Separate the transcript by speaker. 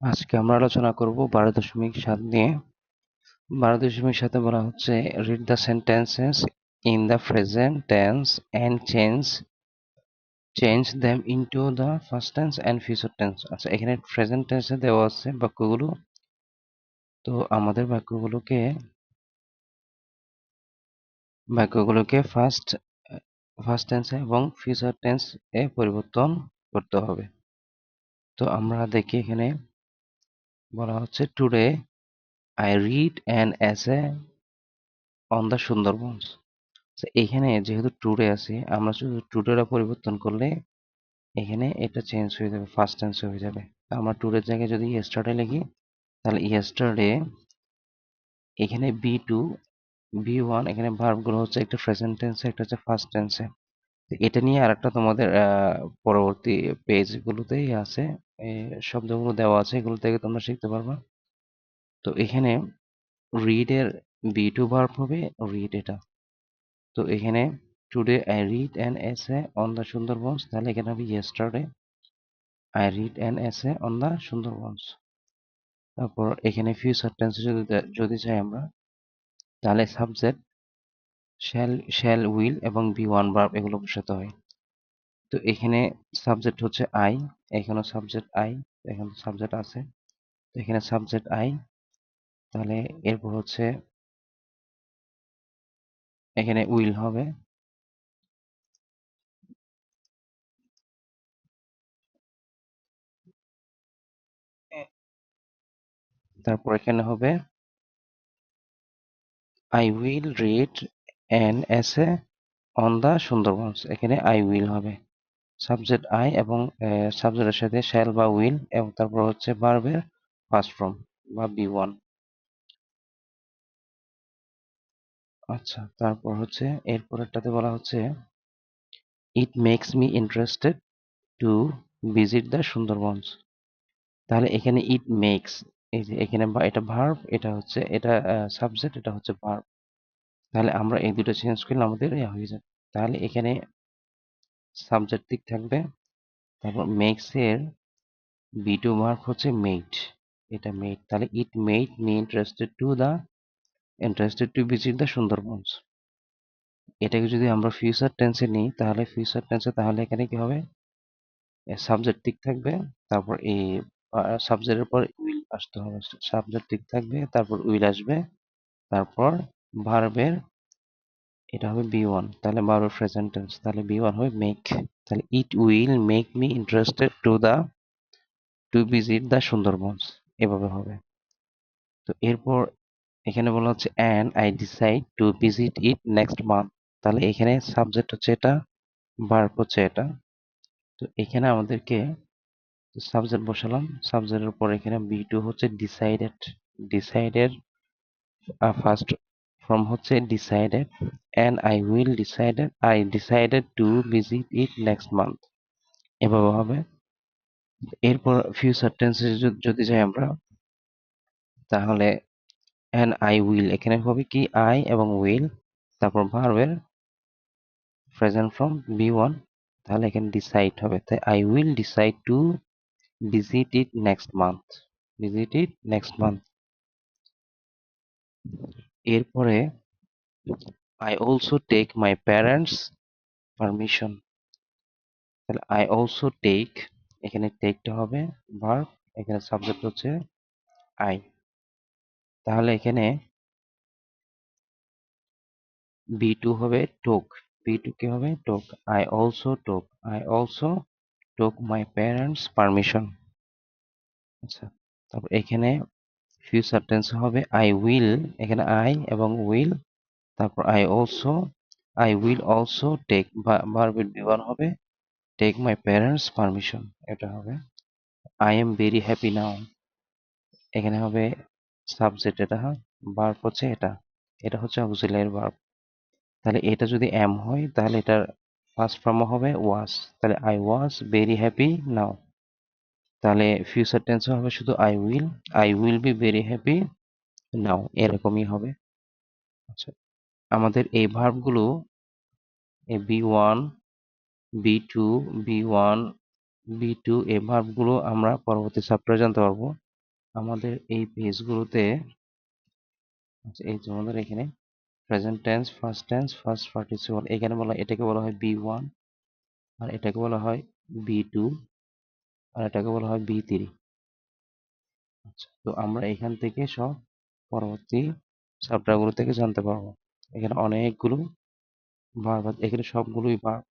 Speaker 1: আজকে আমরা আলোচনা করব 12.7 নিয়ে। 12.7 বলা হচ্ছে read the sentences in the present tense and change them into the first tense and future tense. আচ্ছা, এখানে প্রেজেন্ট টেন্সে দেওয়া আছে বাক্যগুলো। তো আমাদের বাক্যগুলোকে ফার্স্ট টেন্সে এবং ফিউচার টেন্স এ পরিবর্তন করতে হবে। তো আমরা দেখি এখানে বলা হচ্ছে today I read an essay on the Sundarbans. এখানে যেহেতু টুডে আছে, আমরা শুধু টুডেটা পরিবর্তন করলে এখানে এটা চেঞ্জ হয়ে যাবে, ফার্স্ট টেন্স হয়ে যাবে। আমরা টুডের জায়গায় যদি ইয়েস্টারডে লিখি, তাহলে ইয়েস্টারডে এখানে বি2 বি1, এখানে ভার্বগুলো হচ্ছে একটা প্রেজেন্ট টেন্সে, একটা হচ্ছে ফার্স্ট টেন্সে। এটা নিয়ে আরেকটা তোমাদের পরবর্তী পেজগুলোতেই আছে, শব্দগুলো দেওয়া আছে, এগুলো থেকে তোমরা শিখতে পারবা। তো এখানে রিড এর বি2 ভার্ব হবে রিড, এটা। তো এখানে today I read an essay on the Sundarbans, তাহলে এখানে হবে yesterday I read an essay on the Sundarbans. তারপর এখানে ফিউচার টেন্সে যদি চাই আমরা, তাহলে সাবজেক্ট শ্যাল উইল এবং বি ওয়ান ভার্ব এগুলো বসাতে হয়। তো এখানে সাবজেক্ট হচ্ছে আই, এখানে সাবজেক্ট আই, এখানে সাবজেক্ট আছে, তো এখানে সাবজেক্ট আই। তাহলে এরপর হচ্ছে এখানে উইল হবে, তারপর এখানে হবে I will read an essay on the Sundarbans, এখানে আই উইল হবে সাবজেক্ট আই এবং সাবজেক্টের সাথে শ্যাল বা উইল, এবং তারপর হচ্ছে ভার্বের ফার্স্ট ফর্ম বা বি1। আচ্ছা, তারপর হচ্ছে এরপরেরটাতে বলা হচ্ছে it makes me interested to visit the Sundarbans. তাহলে এখানে ইট মেক্স, এই যে এখানে এটা ভার্ব, এটা হচ্ছে এটা সাবজেক্ট, এটা হচ্ছে ভার্ব। তাহলে আমরা এই দুটো চেঞ্জ করলে আমাদের হয়ে যাবে। তাহলে এখানে সাবজেক্ট দিক থাকবে, তারপর মেক্স এর বি2 ভার্ব হচ্ছে মেড, এটা মেড। তাহলে it made me interested to visit the Sundarbans. এটাকে যদি আমরা ফিউচার টেন্সে নিই, তাহলে ফিউচার টেন্সে তাহলে এখানে কি হবে, সাবজেক্ট দিক থাকবে, তারপর এই সাবজেক্টের পর উইল আসতে হবে, সাবজেক্ট দিক থাকবে, তারপর উইল আসবে, তারপর ভার্বের এটা হবে বি1, তাহলে ভার্বের প্রেজেন্ট টেন্স, তাহলে বি1 হবে মেক। তাহলে it will make me interested to visit the Sundarbans, এভাবে হবে। তো এরপর এখানে বলা হচ্ছে and I decide to visit it next month. তাহলে এখানে সাবজেক্ট হচ্ছে এটা, ভার্ব হচ্ছে এটা। তো এখানে আমাদেরকে সাবজেক্ট বসালাম, সাবজেক্টের উপর এখানে বি2 হচ্ছে ডিসাইডেড ফার্স্ট ফর্ম হচ্ছে decided, and I decided to visit it next month, এভাবে হবে। এরপর ফিউচার টেন্সে যদি যাই আমরা, তাহলে অ্যান্ড আই উইল, এখানে হবে কি আই এবং উইল, তারপর ভার্বের প্রেজেন্ট ফর্ম বি1, তাহলে এখানে ডিসাইড হবে, তাই I will decide to visit it next month, visit it next month. এরপরে I also take my parents permission, তাহলে আই অলসো টেক, এখানে টেকটা হবে ভার্ব, এখানে সাবজেক্ট হচ্ছে আই। তাহলে এখানে বি2 হবে টোক, বি2 কি হবে টোক, আই অলসো টোক মাই প্যারেন্টস পারমিশন। আচ্ছা, তারপর এখানে ফিউচার টেন্স হবে আই উইল, এখানে আই এবং উইল, তারপর আই উইল অলসো টেক, ভার্বের বি1 হবে টেক মাই প্যারেন্টস পারমিশন, এটা হবে। আই এম ভেরি হ্যাপি নাও, এখানে হবে সাবজেক্ট, এটা ভার্ব হচ্ছে এটা, এটা হচ্ছে অক্সিলারি ভার্ব। তাহলে এটা যদি এম হয়, তাহলে এটার ফার্স্ট ফর্ম হবে ওয়াজ, তাহলে আই ওয়াজ ভেরি হ্যাপি নাও। তাহলে ফিউচার টেন্স হবে শুধু I will be very happy নাও, এরকমই হবে। আচ্ছা, আমাদের এই ভার্বগুলো এই বি1 বি2 বি1 বি2 এই ভার্বগুলো আমরা পরবর্তী চ্যাপ্টারে জানতে পারবো। আমাদের এই পেজগুলোতে এই যে আমাদের এখানে present tense, first tense, first participle, এখানে এটাকে বলা হয় B1, আর এটাকে বলা হয় B2, আর এটাকে বলা হয় B3। আচ্ছা, তো আমরা এখান থেকে সব পরবর্তী চ্যাপ্টারগুলো থেকে জানতে পারবো। এখানে অনেকগুলো ভার্ব, এখানে সবগুলোই ভার্ব।